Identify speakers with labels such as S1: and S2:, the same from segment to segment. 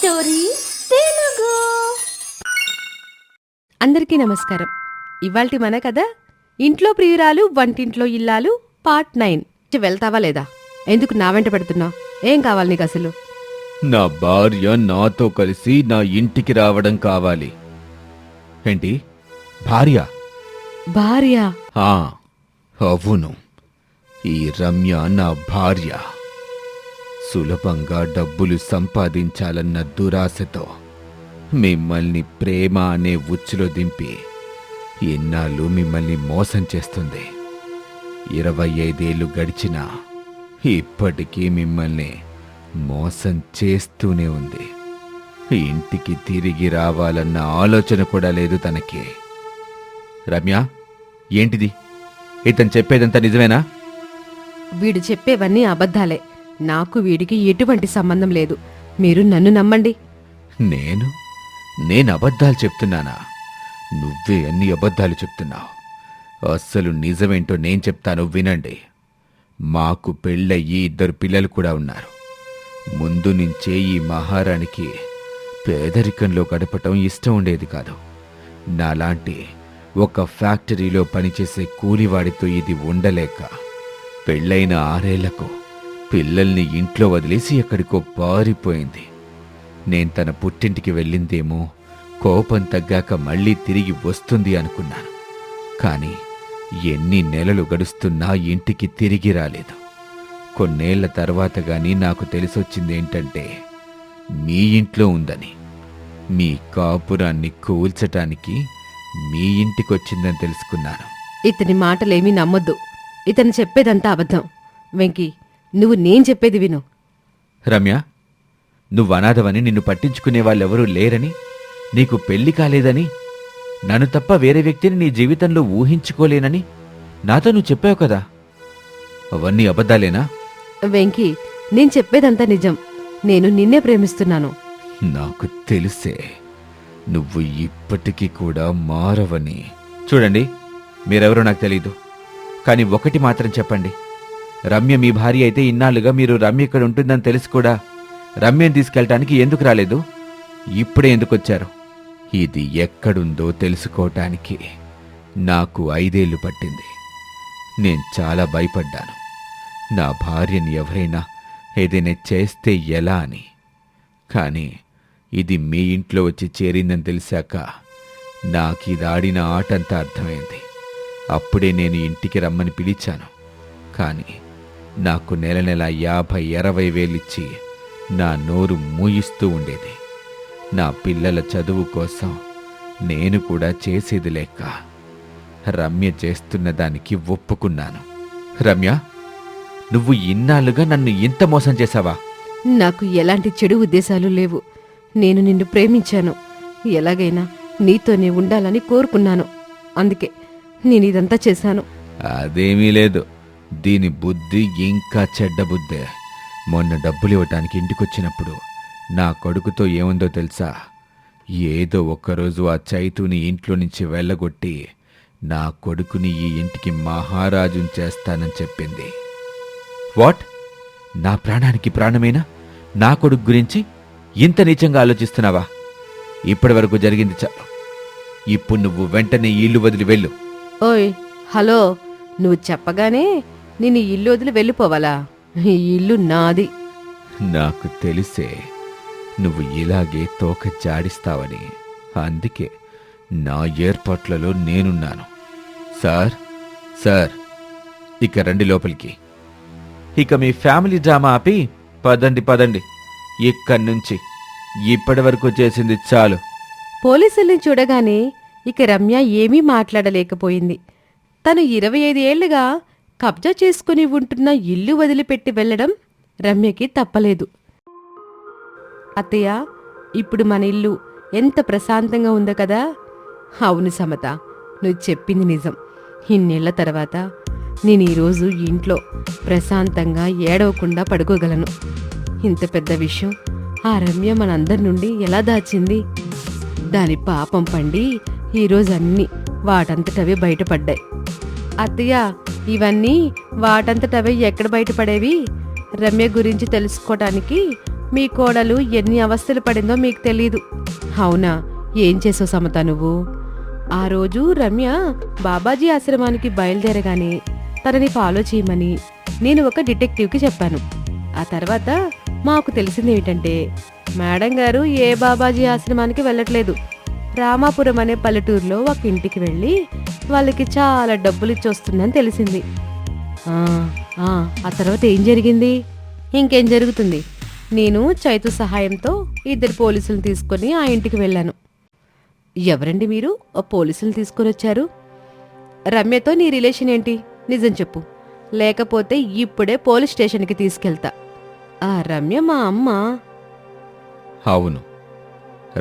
S1: Story Telugu.
S2: అందరికీ నమస్కారం. ఇవాల్టి మన కథ ఇంట్లో ప్రియురాలు వంటింట్లో ఇల్లాలు పార్ట్ 9. వెళ్తావా లేదా? ఎందుకు నా వెంట పెడుతున్నావు? ఏం కావాలి నీకు అసలు?
S3: నా భార్య నాతో కలిసి నా ఇంటికి రావడం కావాలి. ఏంటి భార్య?
S2: భార్య?
S3: అవును, ఈ రమ్య నా భార్య. సులభంగా డబ్బులు సంపాదించాలన్న దురాశతో మిమ్మల్ని ప్రేమ అనే ఉచ్చులో దింపి ఎన్నాళ్ళు మిమ్మల్ని మోసం చేస్తుంది. 25 ఏళ్ళు గడిచినా ఇప్పటికీ మిమ్మల్ని మోసం చేస్తూనే ఉంది. ఇంటికి తిరిగి రావాలన్న ఆలోచన కూడా లేదు తనకి. రమ్య, ఏంటిది? ఇతను చెప్పేదంతా నిజమేనా?
S2: వీడు చెప్పేవన్నీ అబద్ధాలే. నాకు వీడికి ఎటువంటి సంబంధం లేదు. మీరు నన్ను నమ్మండి.
S3: నేను అబద్ధాలు చెప్తున్నానా? నువ్వే అన్ని అబద్ధాలు చెప్తున్నావు. అస్సలు నిజమేంటో నేను చెప్తాను, వినండి. మాకు పెళ్ళయ్యి 2 పిల్లలు కూడా ఉన్నారు. ముందు నుంచే ఈ మహారాణికి పేదరికంలో గడపటం ఇష్టం ఉండేది కాదు. నాలాంటి ఒక ఫ్యాక్టరీలో పనిచేసే కూలివాడితో ఇది ఉండలేక పెళ్ళైన 6 ఏళ్లకు పిల్లల్ని ఇంట్లో వదిలేసి ఎక్కడికో పారిపోయింది. నేను తన పుట్టింటికి వెళ్ళిందేమో, కోపం తగ్గాక మళ్ళీ తిరిగి వస్తుంది అనుకున్నాను. కానీ ఎన్ని నెలలు గడుస్తున్నా ఇంటికి తిరిగి రాలేదు. కొన్నేళ్ల తర్వాత గాని నాకు తెలిసొచ్చిందేంటంటే మీ ఇంట్లో ఉందని. మీ కాపురాన్ని కూల్చటానికి మీ ఇంటికొచ్చిందని తెలుసుకున్నాను.
S2: ఇతని మాటలేమీ నమ్మొద్దు. ఇతను చెప్పేదంతా అబద్ధం. వెంకీ, నువ్వు నేను చెప్పేది విను.
S3: రమ్య, నువ్వు అనాథవని, నిన్ను పట్టించుకునే వాళ్ళెవరూ లేరని, నీకు పెళ్లి కాలేదని, నన్ను తప్ప వేరే వ్యక్తిని నీ జీవితంలో ఊహించుకోలేనని నాతో నువ్వు చెప్పావు కదా. అవన్నీ అబద్ధాలేనా?
S2: వెంకీ, నేను చెప్పేదంతా నిజం. నేను నిన్నే ప్రేమిస్తున్నాను.
S3: నాకు తెలుసే, నువ్వు ఇప్పటికీ కూడా మారవని. చూడండి, మీరెవరో నాకు తెలీదు. కానీ ఒకటి మాత్రం చెప్పండి. రమ్య మీ భార్య అయితే ఇన్నాళ్ళుగా మీరు రమ్య ఇక్కడ ఉంటుందని తెలిసి కూడా రమ్యని తీసుకెళ్ళటానికి ఎందుకు రాలేదు? ఇప్పుడే ఎందుకు వచ్చారు? ఇది ఎక్కడుందో తెలుసుకోవటానికి నాకు 5 ఏళ్లు పట్టింది. నేను చాలా భయపడ్డాను. నా భార్యని ఎవరైనా ఏదైనా చేస్తే ఎలా అని. కానీ ఇది మీ ఇంట్లో వచ్చి చేరిందని తెలిసాక నాకిదాడిన ఆటంతా అర్థమైంది. అప్పుడే నేను ఇంటికి రమ్మని పిలిచాను. కానీ నాకు నెల 50-60 వేలిచ్చి నా నోరు మూయిస్తూ ఉండేది. నా పిల్లల చదువు కోసం నేను కూడా చేసేది లేక రమ్య చేస్తున్న దానికి ఒప్పుకున్నాను. రమ్య, నువ్వు ఇన్నాళ్ళుగా నన్ను ఇంత మోసం చేశావా?
S2: నాకు ఎలాంటి చెడు ఉద్దేశాలు లేవు. నేను నిన్ను ప్రేమించాను. ఎలాగైనా నీతోనే ఉండాలని కోరుకున్నాను. అందుకే నేనిదంతా చేశాను.
S3: అదేమీ లేదు. దీని బుద్ధి ఇంకా చెడ్డ బుద్ధే. మొన్న డబ్బులు ఇవ్వటానికి ఇంటికొచ్చినప్పుడు నా కొడుకుతో ఏముందో తెలుసా? ఏదో ఒక్కరోజు ఆ చైతుని ఇంట్లో నుంచి వెళ్ళగొట్టి నా కొడుకుని ఈ ఇంటికి మహారాజుని చేస్తానని చెప్పింది. వాట్? నా ప్రాణానికి ప్రాణమేనా నా కొడుకు గురించి ఇంత నీచంగా ఆలోచిస్తున్నావా? ఇప్పటి వరకు జరిగింది చాలు. ఇప్పుడు నువ్వు వెంటనే ఈ ఇల్లు వదిలి వెళ్ళు.
S2: ఓయ్, హలో, నువ్వు చెప్పగానే నేను ఈ ఇల్లు వదిలి వెళ్ళిపోవాలా? ఈ ఇల్లు నాది.
S3: నాకు తెలిసే నువ్వు ఇలాగే తోక జాడిస్తావని. అందుకే నా ఏర్పాట్లలో నేనున్నాను. సార్, ఇక రండి లోపలికి. ఇక మీ ఫ్యామిలీ డ్రామా ఆపి పదండి. ఇక్కడి నుంచి ఇప్పటి వరకు చేసింది చాలు.
S2: పోలీసుల్ని చూడగానే ఇక రమ్య ఏమీ మాట్లాడలేకపోయింది. తను 25 ఏళ్లుగా కబ్జా చేసుకుని ఉంటున్న ఇల్లు వదిలిపెట్టి వెళ్లడం రమ్యకి తప్పలేదు. అత్తయ్య, ఇప్పుడు మన ఇల్లు ఎంత ప్రశాంతంగా ఉందో కదా? అవును సమత, నువ్వు చెప్పింది నిజం. ఇన్నేళ్ల తర్వాత నేను ఈరోజు ఇంట్లో ప్రశాంతంగా ఏడవకుండా పడుకోగలను. ఇంత పెద్ద విషయం ఆ రమ్య మనందరి నుండి ఎలా దాచింది? దాని పాపం పండి ఈరోజు అన్నీ వాటంతటవే బయటపడ్డాయి. అత్తయ్య, ఇవన్నీ వాటంతటవే ఎక్కడ బయటపడేవి? రమ్య గురించి తెలుసుకోవటానికి మీ కోడలు ఎన్ని అవస్థలు పడిందో మీకు తెలీదు. అవునా, ఏం చేసావు సమత నువ్వు? ఆ రోజు రమ్య బాబాజీ ఆశ్రమానికి బయలుదేరగానే తనని ఫాలో చేయమని నేను ఒక డిటెక్టివ్కి చెప్పాను. ఆ తర్వాత మాకు తెలిసింది ఏమిటంటే మేడం గారు ఏ బాబాజీ ఆశ్రమానికి వెళ్ళట్లేదు. రామాపురం అనే పల్లెటూరులో ఒక ఇంటికి వెళ్ళి వాళ్ళకి చాలా డబ్బులు ఇచ్చొస్తుందని తెలిసింది. ఆ తర్వాత ఏం జరిగింది? ఇంకేం జరుగుతుంది? నేను చైతు సహాయంతో 2 పోలీసులను తీసుకొని ఆ ఇంటికి వెళ్ళాను. ఎవరండి మీరు పోలీసులు తీసుకొని వచ్చారు? రమ్యతో నీ రిలేషన్ ఏంటి? నిజం చెప్పు, లేకపోతే ఇప్పుడే పోలీస్ స్టేషన్కి తీసుకెళ్తా. ఆ రమ్య మా అమ్మ.
S3: అవును,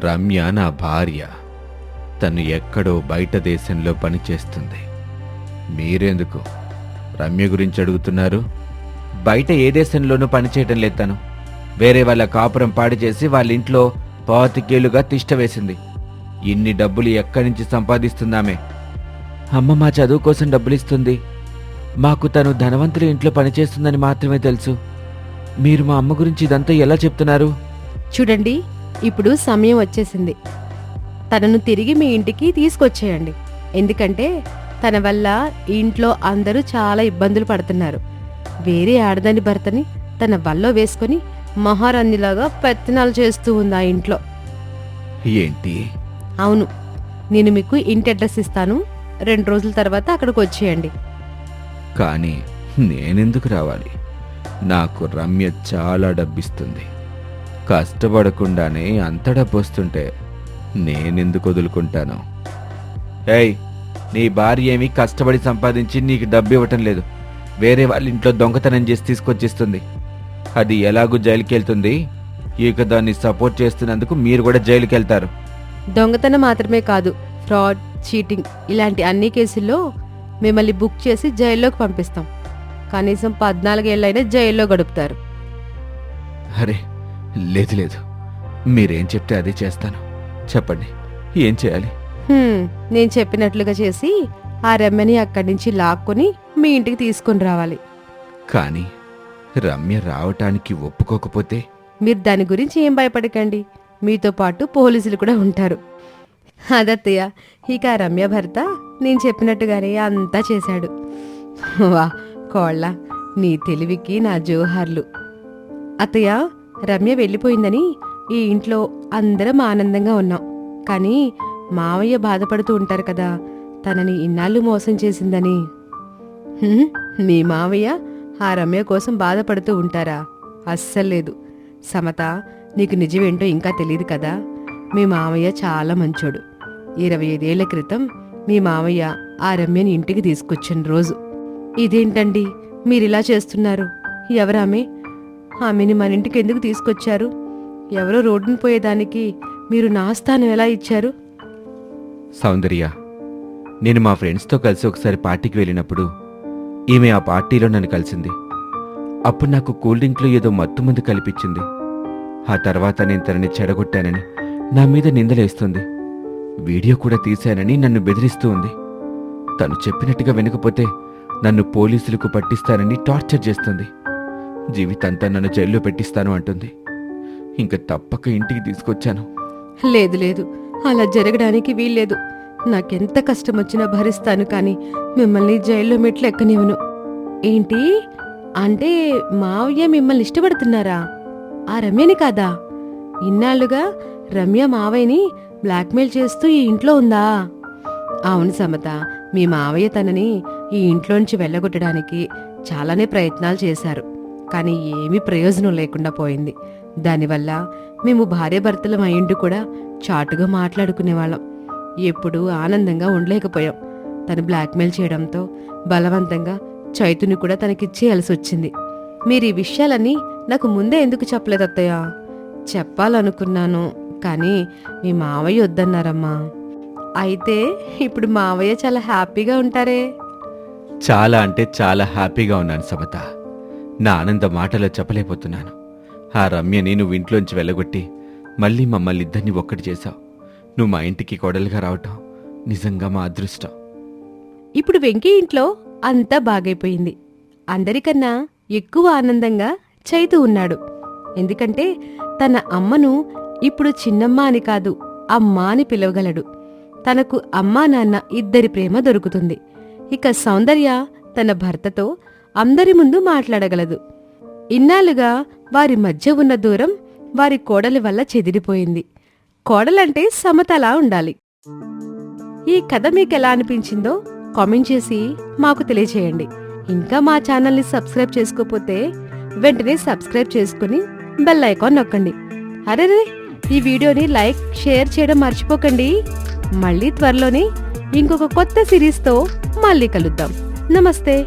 S3: రమ్య నా భార్య. తను ఎక్కడో బయట దేశంలో పనిచేస్తుంది. మీరెందుకు రమ్య గురించి అడుగుతున్నారు? బయట ఏ దేశంలోనూ పనిచేయటం లేదు. తను వేరే వాళ్ళ కాపురం పాడు చేసి వాళ్ళ ఇంట్లో 25 ఏళ్లుగా తిష్ట వేసింది. ఇన్ని డబ్బులు ఎక్కడి నుంచి సంపాదిస్తుందామే? అమ్మ మా చదువు కోసం డబ్బులిస్తుంది. మాకు తను ధనవంతుల ఇంట్లో పనిచేస్తుందని మాత్రమే తెలుసు. మీరు మా అమ్మ గురించి ఇదంతా ఎలా చెప్తున్నారు?
S2: చూడండి, ఇప్పుడు సమయం వచ్చేసింది. తనను తిరిగి మీ ఇంటికి తీసుకొచ్చేయండి. ఎందుకంటే తన వల్ల ఇంట్లో అందరూ చాలా ఇబ్బందులు పడుతున్నారు. వేరే ఆడదాని భర్తని తన వల్లో వేసుకొని మహారాణిలాగా పెత్తనాలు చేస్తూ ఉంది ఆ ఇంట్లో.
S3: ఏంటి?
S2: అవును, నేను మీకు ఇంటి అడ్రస్ ఇస్తాను. 2 రోజుల తర్వాత అక్కడికి వచ్చేయండి.
S3: కానీ నేనెందుకు రావాలి? నాకు రమ్య చాలా డబ్బిస్తుంది. కష్టపడకుండానే అంత డబ్బు వస్తుంటే నేనెందుకు వదులుకుంటాను? ఏయ్, నీ భార్య ఏమీ కష్టపడి సంపాదించి నీకు డబ్బు ఇవ్వటం లేదు. వేరే వాళ్ళ ఇంట్లో దొంగతనం చేసి తీసుకొచ్చిస్తుంది. అది ఎలాగూ జైలుకి వెళ్తుంది. ఇక దాన్ని సపోర్ట్ చేస్తున్నందుకు మీరు కూడా జైలుకి వెళ్తారు.
S2: దొంగతనం మాత్రమే కాదు, ఫ్రాడ్, చీటింగ్ ఇలాంటి అన్ని కేసుల్లో మిమ్మల్ని బుక్ చేసి జైల్లోకి పంపిస్తాం. కనీసం 14 ఏళ్ళైనా జైల్లో గడుపుతారు.
S3: అరే లేదు లేదు, మీరేం చెప్తే అదే చేస్తాను. చెప్పండి, ఏం చేయాలి?
S2: నేను చెప్పినట్లుగా చేసి ఆ రమ్యని అక్కడి నుంచి లాక్కొని మీ ఇంటికి తీసుకొని రావాలి.
S3: కానీ రమ్య రావటానికి ఒప్పుకోకపోతే?
S2: మీరు దాని గురించి ఏం భయపడకండి, మీతో పాటు పోలీసులు కూడా ఉంటారు. అదత్తయ్య, ఇక ఆ రమ్య భర్త నేను చెప్పినట్టుగానే అంతా చేశాడు. వా కోళ్ళ, నీ తెలివికి నా జోహార్లు. అత్తయ్య, రమ్య వెళ్ళిపోయిందని ఈ ఇంట్లో అందరం ఆనందంగా ఉన్నాం. కానీ మావయ్య బాధపడుతూ ఉంటారు కదా, తనని ఇన్నాళ్ళు మోసం చేసిందని. మీ మావయ్య ఆ రమ్య కోసం బాధపడుతూ ఉంటారా? అస్సల్లేదు. సమత, నీకు నిజమేంటో ఇంకా తెలియదు కదా. మీ మావయ్య చాలా మంచోడు. 25 ఏళ్ల క్రితం మీ మావయ్య ఆ రమ్యని ఇంటికి తీసుకొచ్చిన రోజు. ఇదేంటండి మీరిలా చేస్తున్నారు? ఎవరామె? ఆమెని మన ఇంటికి ఎందుకు తీసుకొచ్చారు? ఎవరో రోడ్డును పోయేదానికి మీరు నా స్థానం ఎలా ఇచ్చారు?
S3: సౌందర్య, నేను మా ఫ్రెండ్స్తో కలిసి ఒకసారి పార్టీకి వెళ్ళినప్పుడు ఈమె ఆ పార్టీలో నన్ను కలిసింది. అప్పుడు నాకు కూల్ డ్రింక్లో ఏదో మత్తుమందు కల్పించింది. ఆ తర్వాత నేను తనని చెడగొట్టానని నా మీద నిందలేస్తుంది. వీడియో కూడా తీశానని నన్ను బెదిరిస్తూ ఉంది. తను చెప్పినట్టుగా వినకపోతే నన్ను పోలీసులకు పట్టిస్తానని టార్చర్ చేస్తుంది. జీవితంతా నన్ను జైల్లో పెట్టిస్తాను అంటుంది. ఇంక తప్పక ఇంటికి తీసుకొచ్చాను.
S2: లేదు లేదు, అలా జరగడానికి వీల్లేదు. నాకెంత కష్టం వచ్చినా భరిస్తాను, కానీ మిమ్మల్ని జైల్లో మెట్లు ఎక్కనివ్వను. ఏంటి అంటే మావయ్య మిమ్మల్ని ఇష్టపడుతున్నారా? ఆ రమ్యని కాదా? ఇన్నాళ్లుగా రమ్య మావయ్యని బ్లాక్మెయిల్ చేస్తూ ఈ ఇంట్లో ఉందా? అవును సమత, మీ మావయ్య తనని ఈ ఇంట్లోంచి వెళ్ళగొట్టడానికి చాలానే ప్రయత్నాలు చేశారు. కానీ ఏమీ ప్రయోజనం లేకుండా పోయింది. దానివల్ల మేము భార్యాభర్తలం అయ్యిండు కూడా చాటుగా మాట్లాడుకునేవాళ్ళం. ఎప్పుడూ ఆనందంగా ఉండలేకపోయాం. తను బ్లాక్మెయిల్ చేయడంతో బలవంతంగా చైతుని కూడా తనకిచ్చేయాల్సి వచ్చింది. మీరు ఈ విషయాలన్నీ నాకు ముందే ఎందుకు చెప్పలేదు అత్తయ్య? చెప్పాలనుకున్నాను, కానీ మీ మావయ్య వద్దన్నారమ్మా. అయితే ఇప్పుడు మావయ్య చాలా హ్యాపీగా ఉంటారే?
S3: చాలా అంటే చాలా హ్యాపీగా ఉన్నాను సమత. నా ఆనంద మాటలో చెప్పలేకపోతున్నాను. ఆ రమ్యని నువ్వు ఇంట్లోంచి వెళ్ళగొట్టి మళ్ళీ మమ్మల్ని ఇద్దరిని ఒక్కటి చేశావు. నువ్వు మా ఇంటికి కోడలుగా రావటం నిజంగా మా అదృష్టం.
S2: ఇప్పుడు వెంకీ ఇంట్లో అంతా బాగైపోయింది. అందరికన్నా ఎక్కువ ఆనందంగా చైతు ఉన్నాడు. ఎందుకంటే తన అమ్మను ఇప్పుడు చిన్నమ్మ అని కాదు, అమ్మా అని పిలవగలడు. తనకు అమ్మా నాన్న ఇద్దరి ప్రేమ దొరుకుతుంది. ఇక సౌందర్య తన భర్తతో అందరి ముందు మాట్లాడగలదు. ఇన్నాళ్లుగా వారి మధ్య ఉన్న దూరం వారి కోడలి వల్ల చెదిరిపోయింది. కోడలంటే సమతలా ఉండాలి. ఈ కథ మీకెలా అనిపించిందో కామెంట్ చేసి మాకు తెలియచేయండి. ఇంకా మా ఛానల్ని సబ్స్క్రైబ్ చేసుకోకపోతే వెంటనే సబ్స్క్రైబ్ చేసుకుని బెల్ ఐకాన్ నొక్కండి. అరెరే, ఈ వీడియోని లైక్, షేర్ చేయడం మర్చిపోకండి. మళ్ళీ త్వరలోనే ఇంకొక కొత్త సిరీస్తో మళ్ళీ కలుద్దాం. నమస్తే.